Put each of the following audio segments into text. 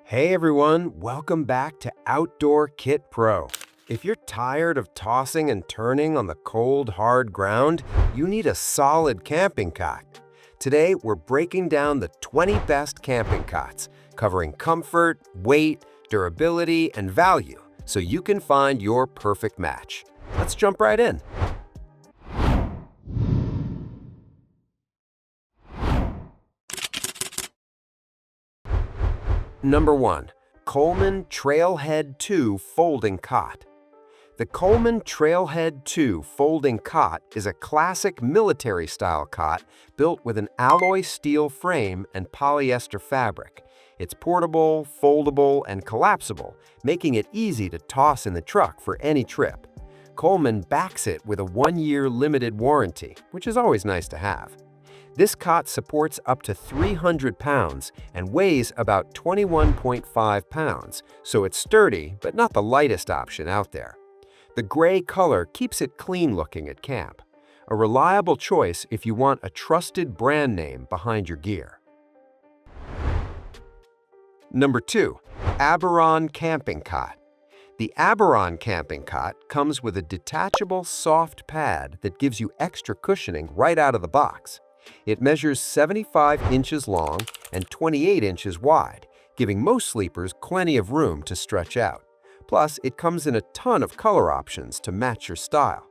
Hey everyone, welcome back to OutdoorKitPro. If you're tired of tossing and turning on the cold, hard ground, you need a solid camping cot. Today, we're breaking down the 20 best camping cots, covering comfort, weight, durability, and value, so you can find your perfect match. Let's jump right in. Number 1. Coleman Trailhead 2 Folding Cot. The Coleman Trailhead 2 Folding Cot is a classic military-style cot built with an alloy steel frame and polyester fabric. It's portable, foldable, and collapsible, making it easy to toss in the truck for any trip. Coleman backs it with a 1-year limited warranty, which is always nice to have. This cot supports up to 300 pounds and weighs about 21.5 pounds, so it's sturdy but not the lightest option out there. The gray color keeps it clean-looking at camp, a reliable choice if you want a trusted brand name behind your gear. Number 2. ABORON Camping Cot. The ABORON Camping Cot comes with a detachable soft pad that gives you extra cushioning right out of the box. It measures 75 inches long and 28 inches wide, giving most sleepers plenty of room to stretch out. Plus, it comes in a ton of color options to match your style.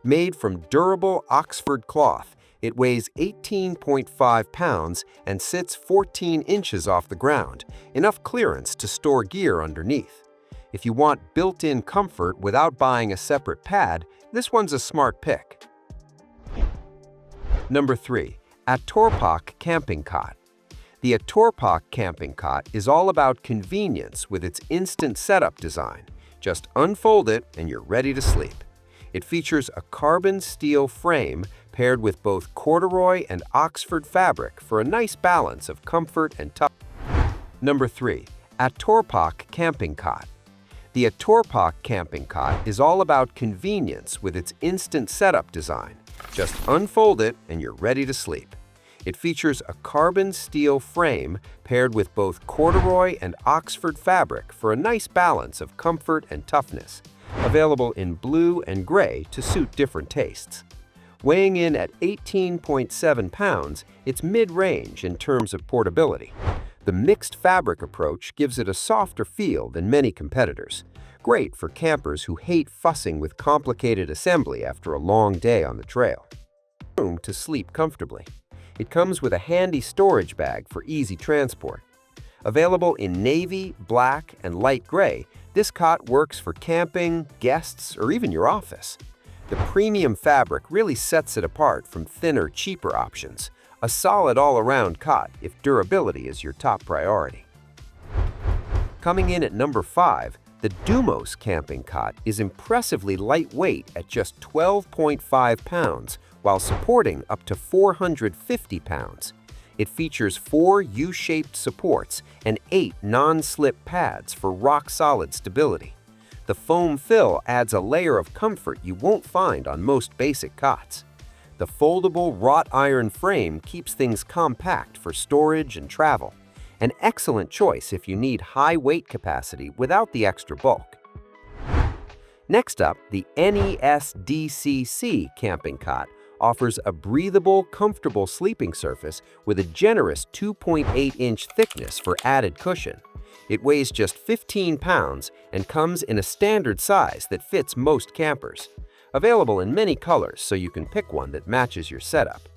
Made from durable Oxford cloth, it weighs 18.5 pounds and sits 14 inches off the ground, enough clearance to store gear underneath. If you want built-in comfort without buying a separate pad, this one's a smart pick. Number 3. ATORPOK Camping Cot. The ATORPOK Camping Cot is all about convenience with its instant setup design. Just unfold it and you're ready to sleep. It features a carbon steel frame paired with both corduroy and Oxford fabric for a nice balance of comfort and tough. Number 3. ATORPOK Camping Cot. The ATORPOK Camping Cot is all about convenience with its instant setup design. Just unfold it and you're ready to sleep. It features a carbon steel frame paired with both corduroy and Oxford fabric for a nice balance of comfort and toughness. Available in blue and gray to suit different tastes. Weighing in at 18.7 pounds, it's mid-range in terms of portability. The mixed fabric approach gives it a softer feel than many competitors. Great for campers who hate fussing with complicated assembly after a long day on the trail. Room to sleep comfortably. It comes with a handy storage bag for easy transport. Available in navy, black, and light gray, this cot works for camping, guests, or even your office. The premium fabric really sets it apart from thinner, cheaper options. A solid all-around cot if durability is your top priority. Coming in at number 5, the DUMOS Camping Cot is impressively lightweight at just 12.5 pounds while supporting up to 450 pounds. It features 4 U-shaped supports and 8 non-slip pads for rock-solid stability. The foam fill adds a layer of comfort you won't find on most basic cots. The foldable wrought iron frame keeps things compact for storage and travel. An excellent choice if you need high weight capacity without the extra bulk. Next up, the NESDCC Camping Cot offers a breathable, comfortable sleeping surface with a generous 2.8-inch thickness for added cushion. It weighs just 15 pounds and comes in a standard size that fits most campers. Available in many colors, so you can pick one that matches your setup.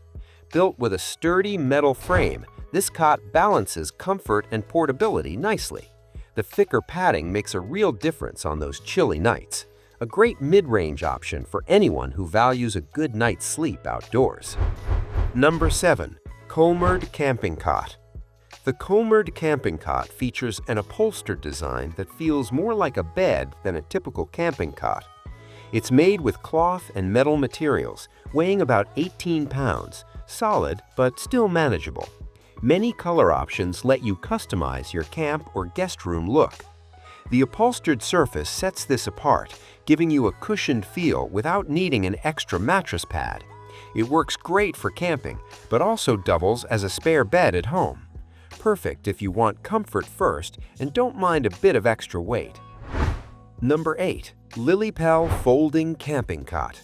Built with a sturdy metal frame, this cot balances comfort and portability nicely. The thicker padding makes a real difference on those chilly nights. A great mid-range option for anyone who values a good night's sleep outdoors. Number 7. COLMERD Camping Cot. The COLMERD Camping Cot features an upholstered design that feels more like a bed than a typical camping cot. It's made with cloth and metal materials, weighing about 18 pounds, solid but still manageable. Many color options let you customize your camp or guest room look. The upholstered surface sets this apart, giving you a cushioned feel without needing an extra mattress pad. It works great for camping, but also doubles as a spare bed at home. perfect if you want comfort first and don't mind a bit of extra weight. Number 8. LILYPELLE Folding Camping Cot.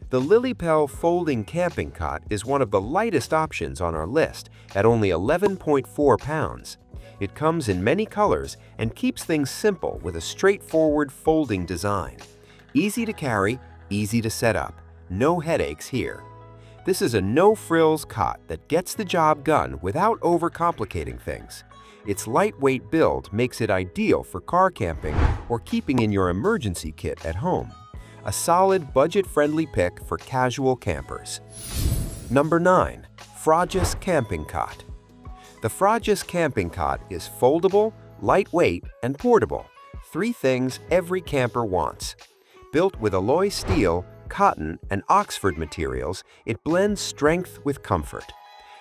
The LILYPELLE Folding Camping Cot is one of the lightest options on our list at only 11.4 pounds. It comes in many colors and keeps things simple with a straightforward folding design. Easy to carry, easy to set up. No headaches here. This is a no-frills cot that gets the job done without overcomplicating things. Its lightweight build makes it ideal for car camping or keeping in your emergency kit at home. A solid, budget-friendly pick for casual campers. Number 9. Fragess Camping Cot. The Fragess Camping Cot is foldable, lightweight, and portable. 3 things every camper wants. Built with alloy steel, cotton, and Oxford materials, it blends strength with comfort.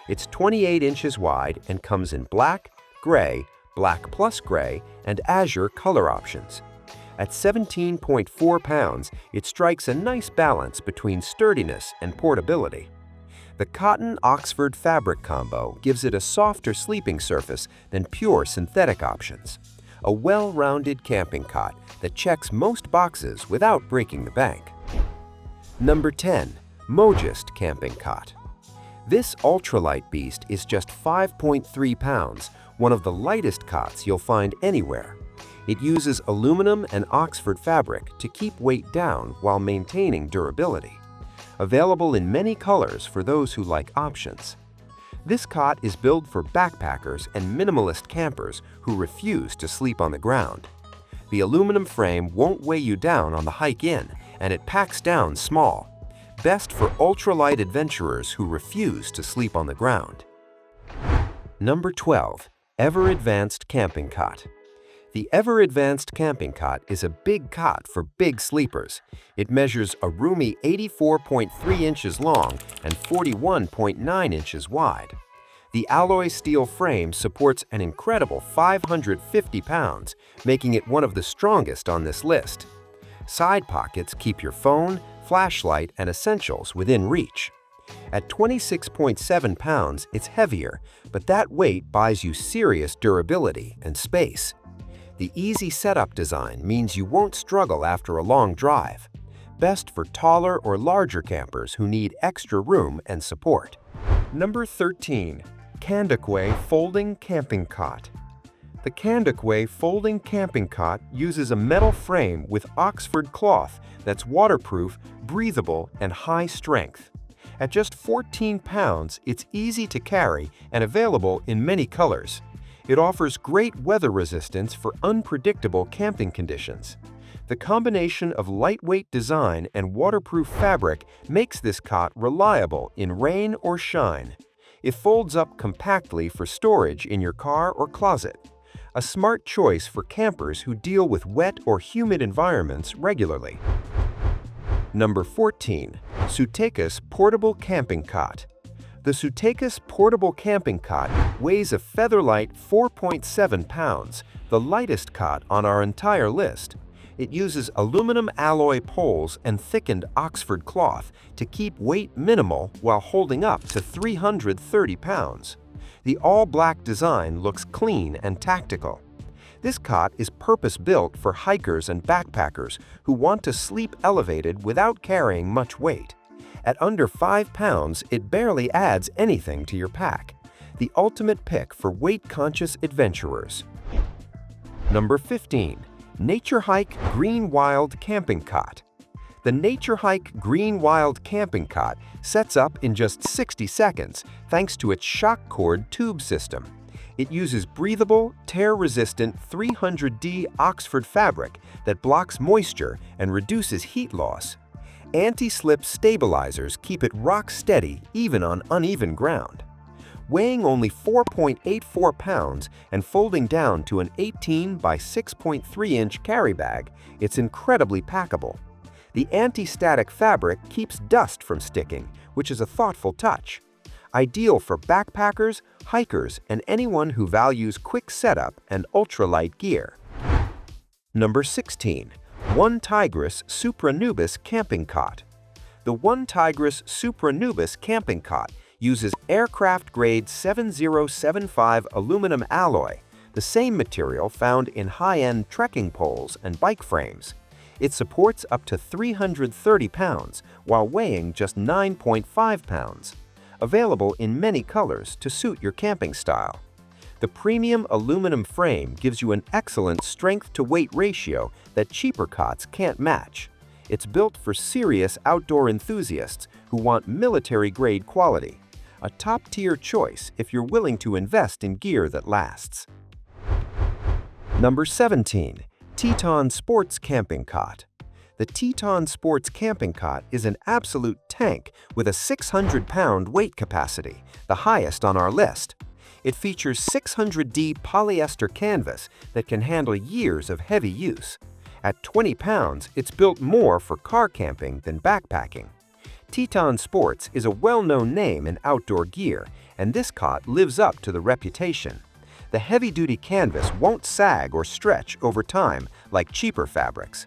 It's 28 inches wide and comes in black, gray, black plus gray, and azure color options. At 17.4 pounds, it strikes a nice balance between sturdiness and portability. The cotton-Oxford fabric combo gives it a softer sleeping surface than pure synthetic options. A well-rounded camping cot that checks most boxes without breaking the bank. Number 10. MOJIST Camping Cot. This ultralight beast is just 5.3 pounds, one of the lightest cots you'll find anywhere. It uses aluminum and Oxford fabric to keep weight down while maintaining durability. Available in many colors for those who like options. This cot is built for backpackers and minimalist campers who refuse to sleep on the ground. The aluminum frame won't weigh you down on the hike in, and it packs down small. Best for ultralight adventurers who refuse to sleep on the ground. Number 12. Ever Advanced Camping Cot. The Ever Advanced Camping Cot is a big cot for big sleepers. It measures a roomy 84.3 inches long and 41.9 inches wide. The alloy steel frame supports an incredible 550 pounds, making it one of the strongest on this list. Side pockets keep your phone, flashlight, and essentials within reach. At 26.7 pounds, it's heavier, but that weight buys you serious durability and space. The easy setup design means you won't struggle after a long drive. Best for taller or larger campers who need extra room and support. Number 13. CANDOQUE Folding Camping Cot. The CANDOQUE Folding Camping Cot uses a metal frame with Oxford cloth that's waterproof, breathable, and high strength. At just 14 pounds, it's easy to carry and available in many colors. It offers great weather resistance for unpredictable camping conditions. The combination of lightweight design and waterproof fabric makes this cot reliable in rain or shine. It folds up compactly for storage in your car or closet. A smart choice for campers who deal with wet or humid environments regularly. Number 14. SUTECUS Portable Camping Cot. The SUTECUS Portable Camping Cot weighs a featherlight 4.7 pounds, the lightest cot on our entire list. It uses aluminum alloy poles and thickened Oxford cloth to keep weight minimal while holding up to 330 pounds. The all-black design looks clean and tactical. This cot is purpose-built for hikers and backpackers who want to sleep elevated without carrying much weight. At under 5 pounds, it barely adds anything to your pack. The ultimate pick for weight-conscious adventurers. Number 15. Nature Hike Green Wild Camping Cot. The Nature Hike Green Wild Camping Cot sets up in just 60 seconds thanks to its shock cord tube system. It uses breathable, tear-resistant 300D Oxford fabric that blocks moisture and reduces heat loss. Anti-slip stabilizers keep it rock steady even on uneven ground. Weighing only 4.84 pounds and folding down to an 18 by 6.3 inch carry bag, it's incredibly packable. The anti-static fabric keeps dust from sticking, which is a thoughtful touch. Ideal for backpackers, hikers, and anyone who values quick setup and ultralight gear. Number 16. One Tigris Supra Nubis Camping Cot. The One Tigris Supra Nubis Camping Cot uses aircraft-grade 7075 aluminum alloy, the same material found in high-end trekking poles and bike frames. It supports up to 330 pounds while weighing just 9.5 pounds. Available in many colors to suit your camping style. The premium aluminum frame gives you an excellent strength-to-weight ratio that cheaper cots can't match. It's built for serious outdoor enthusiasts who want military-grade quality. A top-tier choice if you're willing to invest in gear that lasts. Number 17. Teton Sports Camping Cot. The Teton Sports Camping Cot is an absolute tank with a 600-pound weight capacity, the highest on our list. It features 600D polyester canvas that can handle years of heavy use. At 20 pounds, it's built more for car camping than backpacking. Teton Sports is a well-known name in outdoor gear, and this cot lives up to the reputation. The heavy-duty canvas won't sag or stretch over time like cheaper fabrics.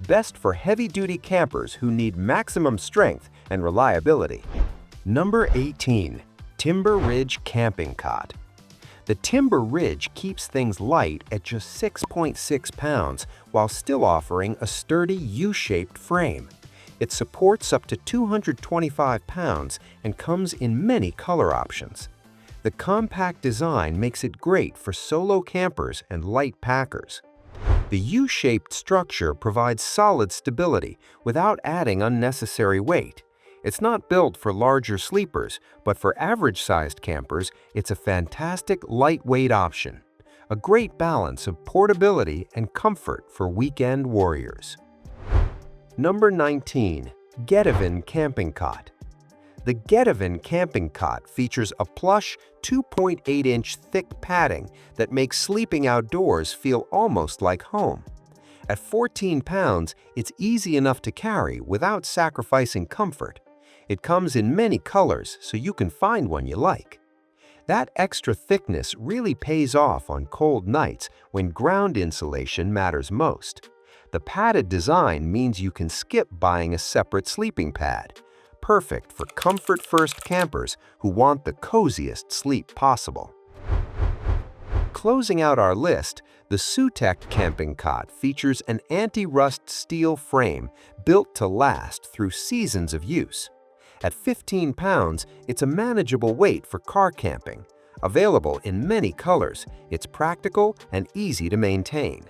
Best for heavy-duty campers who need maximum strength and reliability. Number 18. Timber Ridge Camping Cot. The Timber Ridge keeps things light at just 6.6 pounds while still offering a sturdy U-shaped frame. It supports up to 225 pounds and comes in many color options. The compact design makes it great for solo campers and light packers. The U-shaped structure provides solid stability without adding unnecessary weight. It's not built for larger sleepers, but for average-sized campers, it's a fantastic lightweight option. A great balance of portability and comfort for weekend warriors. Number 19. Getavan Camping Cot. The Getavan Camping Cot features a plush 2.8-inch thick padding that makes sleeping outdoors feel almost like home. At 14 pounds, it's easy enough to carry without sacrificing comfort. It comes in many colors, so you can find one you like. That extra thickness really pays off on cold nights when ground insulation matters most. The padded design means you can skip buying a separate sleeping pad. Perfect for comfort-first campers who want the coziest sleep possible. Closing out our list, the SUTEC Camping Cot features an anti-rust steel frame built to last through seasons of use. At 15 pounds, it's a manageable weight for car camping. Available in many colors, it's practical and easy to maintain.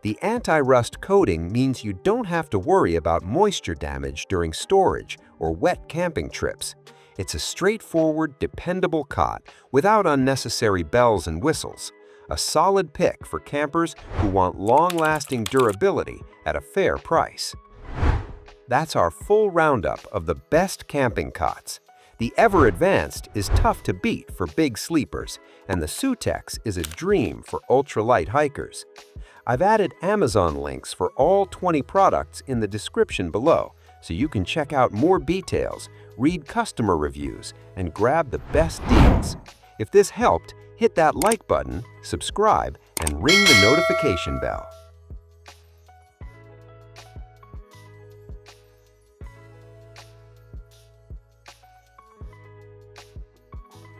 The anti-rust coating means you don't have to worry about moisture damage during storage or wet camping trips. It's a straightforward, dependable cot without unnecessary bells and whistles. A solid pick for campers who want long-lasting durability at a fair price. That's our full roundup of the best camping cots. The Ever Advanced is tough to beat for big sleepers, and the SUTEX is a dream for ultralight hikers. I've added Amazon links for all 20 products in the description below, so you can check out more details, read customer reviews, and grab the best deals. If this helped, hit that like button, subscribe, and ring the notification bell.